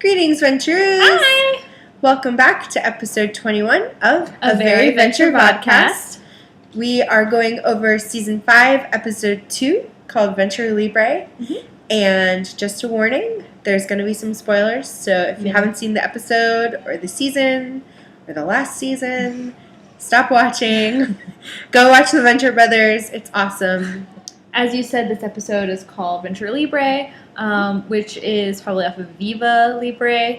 Greetings, Venturoos! Hi! Welcome back to episode 21 of A Very Venture Vodcast. We are going over season 5, episode 2, called Venture Libre. Mm-hmm. And just a warning, there's going to be some spoilers, so if you haven't seen the episode, or the season, or the last season, stop watching. Go watch the Venture Brothers. It's awesome. As you said, this episode is called Venture Libre, which is probably off of Viva Libre,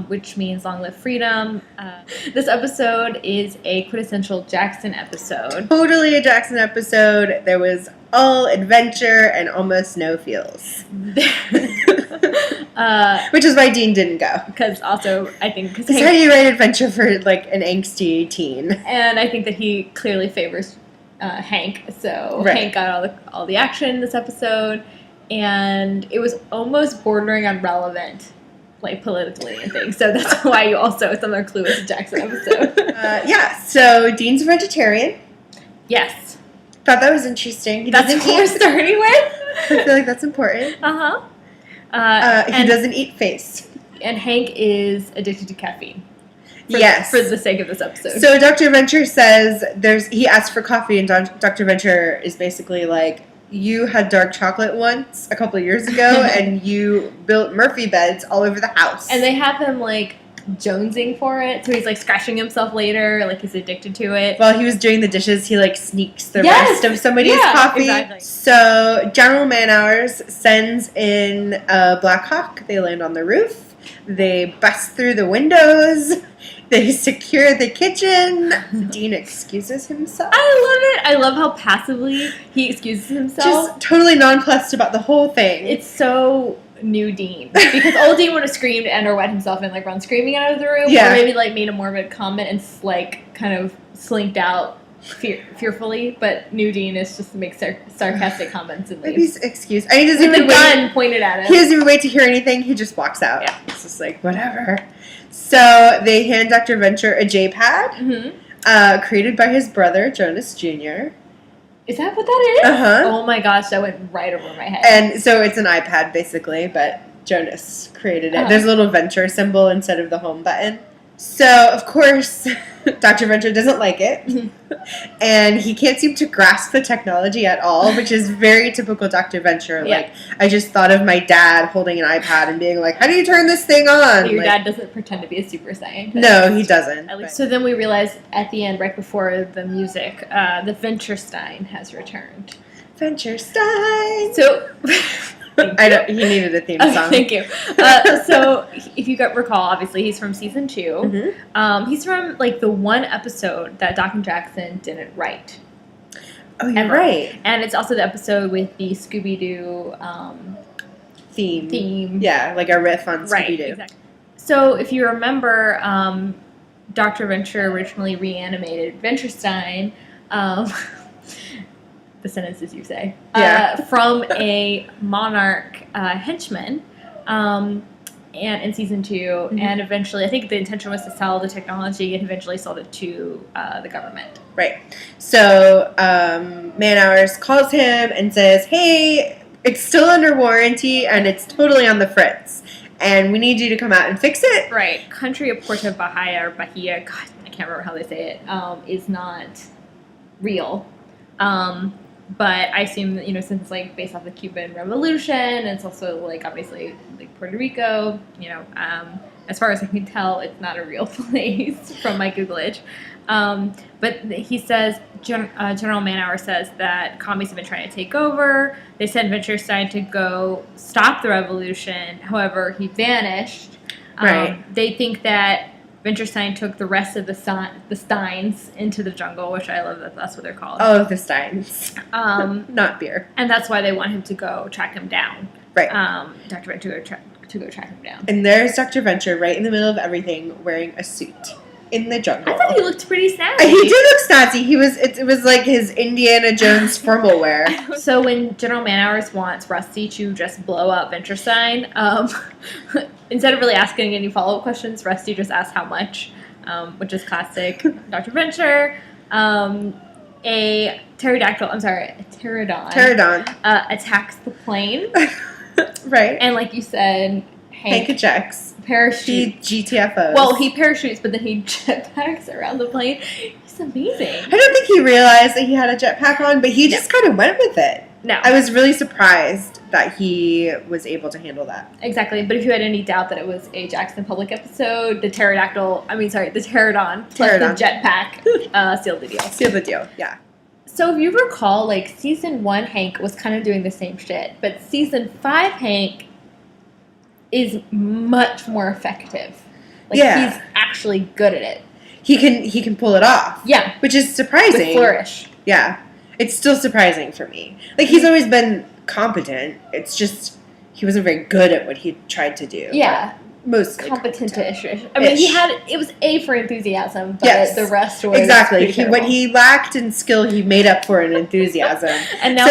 which means long live freedom. This episode is a quintessential Jackson episode. Totally a Jackson episode. There was all adventure and almost no feels. Which is why Dean didn't go. Because also, I think... Because how do you write adventure for, like, an angsty teen? And I think that he clearly favors Hank. So right. Hank got all the action in this episode. And it was almost bordering on relevant, like, politically and things. So that's why you also, it's another clue it's a Jackson episode. Yeah, so Dean's a vegetarian. Yes. Thought that was interesting. That's what we're starting with. I feel like that's important. He doesn't eat face. And Hank is addicted to caffeine. Yes. For the sake of this episode. So Dr. Venture says he asked for coffee, and Dr. Venture is basically like, you had dark chocolate once a couple of years ago, and you built Murphy beds all over the house. And they have him, like, jonesing for it, so he's, like, scratching himself later, like, he's addicted to it. While he was doing the dishes, he, like, sneaks the rest of somebody's coffee. Exactly. So General Man-Hours sends in a Black Hawk. They land on the roof. They bust through the windows. They secure the kitchen. Dean excuses himself. I love it. I love how passively he excuses himself. Just totally nonplussed about the whole thing. It's so new Dean. Because old Dean would have screamed and or wet himself and, like, run screaming out of the room. Yeah. Or maybe, like, made a more of a comment and, like, kind of slinked out fearfully. But new Dean is just to make sarcastic comments and leave. Maybe he's excused. He doesn't With even the gun pointed at him. He doesn't even wait to hear anything. He just walks out. Yeah. It's just like, whatever. So they hand Dr. Venture a J-pad, created by his brother, Jonas Jr. Is that what that is? Uh-huh. Oh my gosh, that went right over my head. And so it's an iPad, basically, but Jonas created it. There's a little Venture symbol instead of the home button. So, of course, Dr. Venture doesn't like it, and he can't seem to grasp the technology at all, which is very typical Dr. Venture. Yeah. Like, I just thought of my dad holding an iPad and being like, how do you turn this thing on? Your dad doesn't pretend to be a super scientist. No, he doesn't. At least. So then we realize at the end, right before the music, the Venture Stein has returned. Venture Stein! So... He needed a theme song. Thank you. So, if you recall, obviously, he's from season 2. Mm-hmm. He's from, like, the one episode that Doc and Jackson didn't write. Oh, you're right. And it's also the episode with the Scooby-Doo theme. Yeah, like a riff on Scooby-Doo. Right, exactly. So, if you remember, Dr. Venture originally reanimated Venture Stein, the sentences you say, from a Monarch henchman, and in season 2, and eventually, I think the intention was to sell the technology, and eventually sold it to the government. Right. So, Man-Hours calls him and says, hey, it's still under warranty, and it's totally on the fritz, and we need you to come out and fix it. Right. Country of Puerto Bahia, God, I can't remember how they say it, is not real. But I assume that, since it's, like, based off the Cuban Revolution, and it's also, like, obviously, like, Puerto Rico, as far as I can tell, it's not a real place from my Googlage. But he says, General Man-Hour says that commies have been trying to take over. They sent Venture Stein to go stop the revolution. However, he vanished. Right. They think that Venture Stein took the rest of the Steins into the jungle, which I love that that's what they're called. Oh, the Steins. Not beer. And that's why they want him to go track him down. Right. Dr. Venture to go track him down. And there's Dr. Venture right in the middle of everything wearing a suit in the jungle. I thought he looked pretty snazzy. He did look snazzy. It was like his Indiana Jones formal wear. So when General Man-Hours wants Rusty to just blow up Venture Stein, instead of really asking any follow-up questions, Rusty just asks how much, which is classic Dr. Venture. A pterodon attacks the plane. Right. And like you said, Hank ejects. Parachute. GTFOs. Well, he parachutes, but then he jetpacks around the plane. He's amazing. I don't think he realized that he had a jetpack on, but he just kind of went with it. No. I was really surprised that he was able to handle that. Exactly, but if you had any doubt that it was a Jackson Publick episode, the pterodon plus the jetpack sealed the deal. Sealed the deal, yeah. So if you recall, like, Season 1 Hank was kind of doing the same shit, but Season 5 Hank is much more effective. Like, he's actually good at it. He can pull it off. Yeah. Which is surprising. With flourish. Yeah. It's still surprising for me. Like, he's always been competent. It's just he wasn't very good at what he tried to do. Yeah. Mostly competent-ish. I mean, it was A for enthusiasm, but the rest was exactly. What he lacked in skill, he made up for in enthusiasm. And now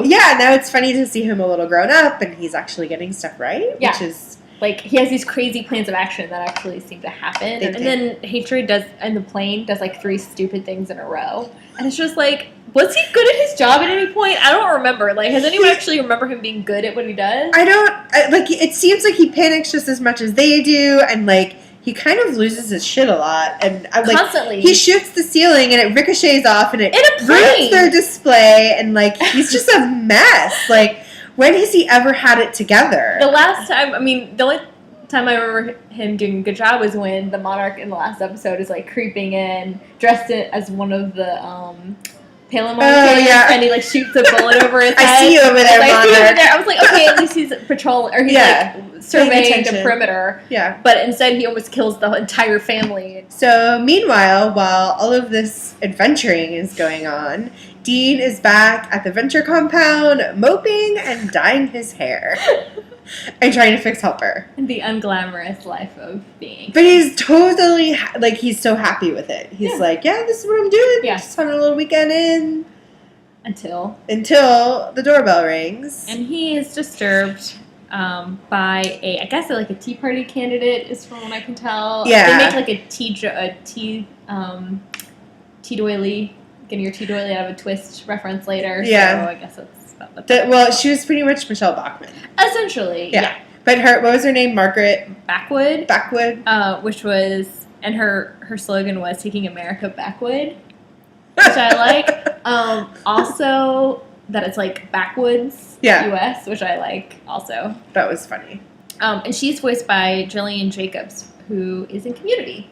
now it's funny to see him a little grown up, and he's actually getting stuff right, which is... Like, he has these crazy plans of action that actually seem to happen. And then Hatred does, and the plane does, like, 3 stupid things in a row. And it's just like, was he good at his job at any point? I don't remember. Like, has anyone actually remember him being good at what he does? It seems like he panics just as much as they do, and, like, he kind of loses his shit a lot. And constantly. He shoots the ceiling, and it ricochets off, and it ruins their display, and, like, he's just a mess. Like... When has he ever had it together? The only time I remember him doing a good job was when the Monarch in the last episode is, like, creeping in, dressed as one of the Palamon kids, and he, like, shoots a bullet over his head. I see you over there, Monarch. I was like, okay, at least he's patrolling, or he's, like, surveying the perimeter. Yeah. But instead he almost kills the entire family. So, meanwhile, while all of this adventuring is going on, Dean is back at the Venture compound, moping and dyeing his hair. And trying to fix Helper. The unglamorous life of being. But he's totally, he's so happy with it. He's like, this is what I'm doing. Yeah. Just having a little weekend in. Until the doorbell rings. And he is disturbed by a Tea Party candidate, is from what I can tell. Yeah. They make, like, a tea doily. Getting your tea doily out of a twist reference later. Yeah. So I guess that's about what she was pretty much Michelle Bachmann. Essentially, yeah. But what was her name? Margaret Backwood. Which was, and her slogan was "Taking America Backwood," which I like. Also, that it's like backwoods U.S., which I like also. That was funny. And she's voiced by Jillian Jacobs, who is in Community.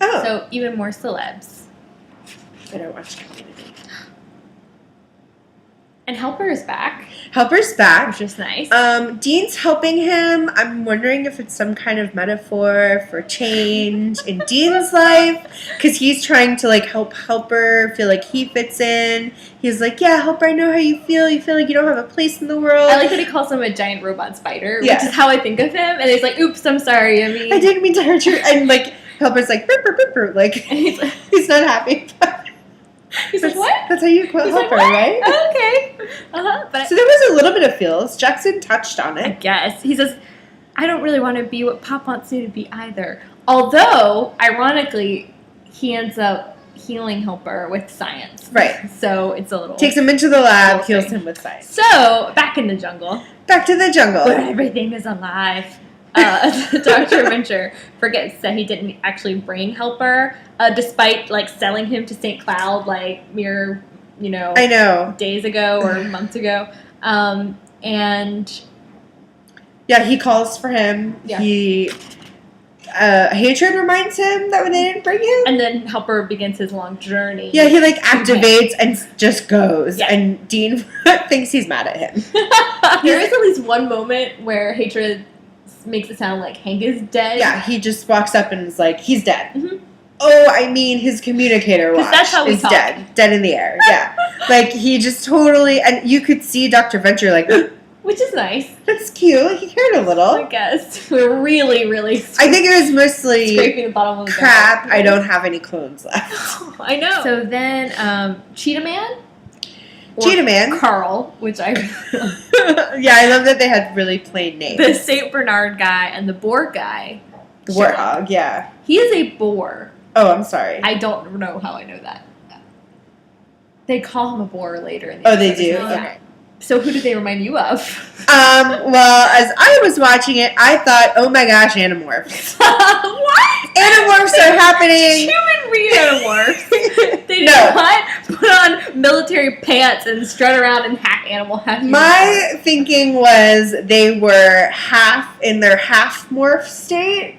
Oh. So even more celebs. I don't watch Community. And Helper is back. Helper's back. Which is nice. Dean's helping him. I'm wondering if it's some kind of metaphor for change in Dean's life. Because he's trying to, like, help Helper feel like he fits in. He's like, Helper, I know how you feel. You feel like you don't have a place in the world. I like that he calls him a giant robot spider, which is how I think of him. And he's like, oops, I'm sorry. I didn't mean to hurt you. And, like, Helper's like, burp, burp, burp, burp. Like, he's not happy. He's like, what? That's how you quote Helper, right? Oh, okay. But so there was a little bit of feels. Jackson touched on it. I guess. He says, I don't really want to be what Pop wants you to be either. Although, ironically, he ends up healing Helper with science. Right. So it's a little... Takes him into the lab, heals him with science. So, back in the jungle. Back to the jungle. Where everything is alive. Dr. Venture forgets that he didn't actually bring Helper, despite, like, selling him to St. Cloud, like, mere, I know. days ago or months ago. And... Yeah, he calls for him. Yeah. Hatred reminds him that when they didn't bring him. And then Helper begins his long journey. Yeah, he, like, activates and just goes. Yeah. And Dean thinks he's mad at him. There is at least one moment where Hatred makes it sound like Hank is dead. Yeah, he just walks up and is like, he's dead. Mm-hmm. Oh, I mean, his communicator watch that's how we is talk. dead in the air. Yeah. Like, he just totally, and you could see Dr. Venture like, which is nice. That's cute. He cared a little. I guess. We're really, really I think it was mostly scraping the bottom of the crap. I don't have any clones left. I know. So then, Cheetah Man? Cheetah Man. Carl, which I yeah, I love that they had really plain names. The St. Bernard guy and the boar guy. The warthog, yeah. He is a boar. Oh, I'm sorry. I don't know how I know that. They call him a boar later in the episode. They do? Yeah. Okay. So who did they remind you of? Well, as I was watching it, I thought, oh my gosh, Animorphs. What? Animorphs are happening. Human Animorphs. They did not put on military pants and strut around and hack animal hack. My thinking was they were half in their half morph state,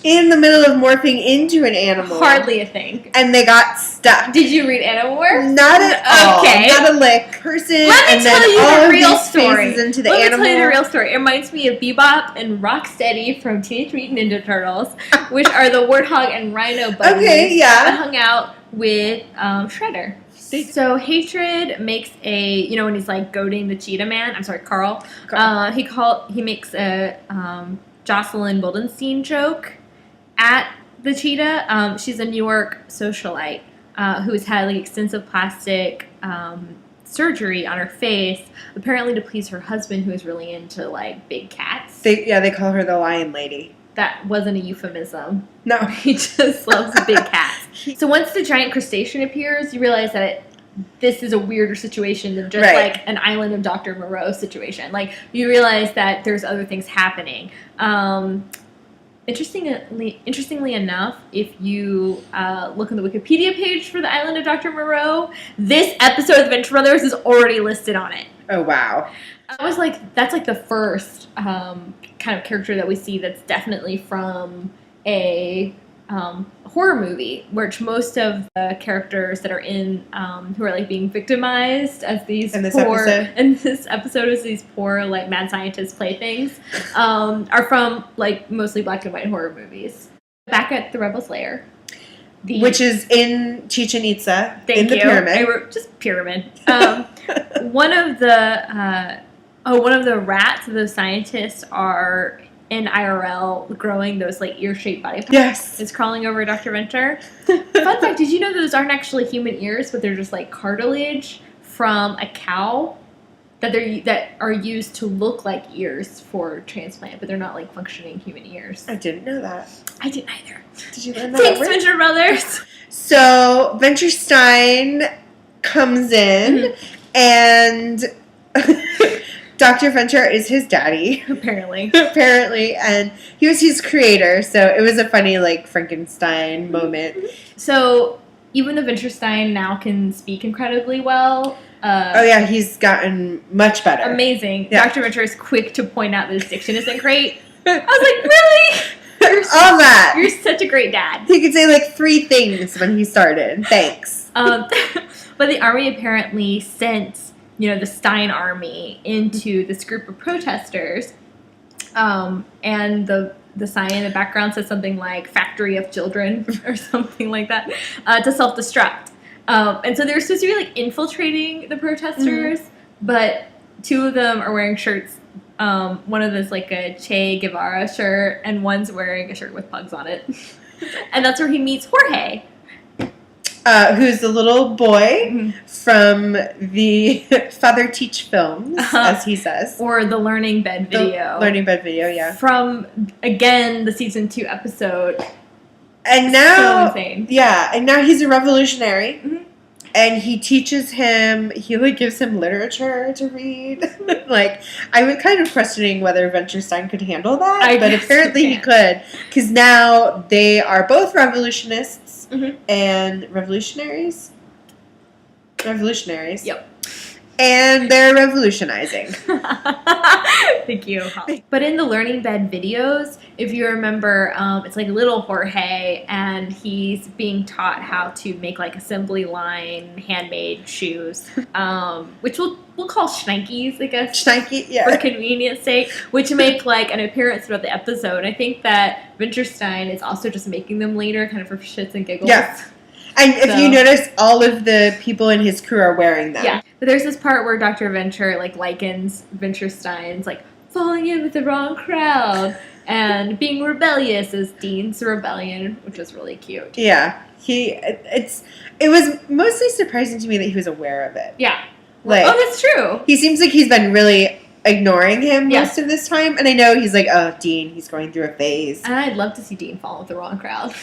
in the middle of morphing into an animal. Hardly a thing. And they got stuck. Did you read Animorphs? Not at all. Okay. Not a lick. Person. Let me tell you the real story. Into the Let animal. me tell you the real story. It reminds me of Bebop and Rocksteady from Teenage Mutant Ninja Turtles, which are the warthog and rhino buddies that hung out with Shredder. So Hatred makes when he's like goading the cheetah man. I'm sorry, Carl. He makes a Jocelyn Wildenstein joke at the cheetah. She's a New York socialite who has had like extensive plastic surgery on her face, apparently to please her husband, who is really into like big cats. They call her the lion lady. That wasn't a euphemism. No. He just loves big cats. So once the giant crustacean appears, you realize that this is a weirder situation than just like an Island of Dr. Moreau situation. Like, you realize that there's other things happening. Interestingly enough, if you look on the Wikipedia page for the Island of Dr. Moreau, this episode of the Venture Brothers is already listed on it. Oh, wow. I was like, that's like the first kind of character that we see that's definitely from a horror movie, which most of the characters that are in who are like being victimized as these in this episode as these poor like mad scientist playthings are from like mostly black and white horror movies. Back at the Rebel's Lair, which is in Chichen Itza, in the pyramid. Just pyramid. One of the rats of those scientists are in IRL growing those like ear-shaped body parts. Yes. It's crawling over Dr. Venture. Fun fact, did you know those aren't actually human ears, but they're just like cartilage from a cow that are used to look like ears for transplant, but they're not like functioning human ears. I didn't know that. I didn't either. Did you learn that? Thanks, Venture Brothers. So Venture Stein comes in and Dr. Venture is his daddy. Apparently, and he was his creator, so it was a funny, like, Frankenstein moment. So, even though Venture Stein now can speak incredibly well... he's gotten much better. Amazing. Yeah. Dr. Venture is quick to point out that his diction isn't great. I was like, really? You're such a great dad. He could say, like, 3 things when he started. Thanks. But the army apparently sent... the Stein army into this group of protesters, and the sign in the background says something like "Factory of Children" or something like that, to self-destruct. And so they're supposed to be like infiltrating the protesters, but 2 of them are wearing shirts. One of them is like a Che Guevara shirt, and one's wearing a shirt with pugs on it. And that's where he meets Jorge. Who's the little boy from the Father Teach films, as he says. Or the Learning Bed video. From, again, the season 2 episode. And now, so insane. Yeah, and now he's a revolutionary. Mm-hmm. And he teaches him, he like gives him literature to read. Like, I was kind of questioning whether Venture Stein could handle that, but apparently he could. Because now they are both revolutionists. Mm-hmm. And revolutionaries? Revolutionaries. Yep. And they're revolutionizing. Thank you. But in the Learning Bed videos, if you remember, it's like little Jorge, and he's being taught how to make like assembly line handmade shoes, which we'll call shnikes, I guess. Shnikes, yeah. For convenience sake, which make like an appearance throughout the episode. I think that Venture Stein is also just making them later, kind of for shits and giggles. Yeah. And if you notice, all of the people in his crew are wearing them. Yeah. But there's this part where Dr. Venture, like, likens Venture Stein's, like, falling in with the wrong crowd and being rebellious as Dean's rebellion, which is really cute. Yeah. It was mostly surprising to me that he was aware of it. Yeah. Like, oh, that's true. He seems like he's been really ignoring him most of this time. And I know he's like, oh, Dean, he's going through a phase. And I'd love to see Dean fall with the wrong crowd.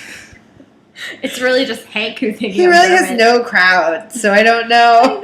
It's really just Hank who thinks he really has no crowd, so I don't know. I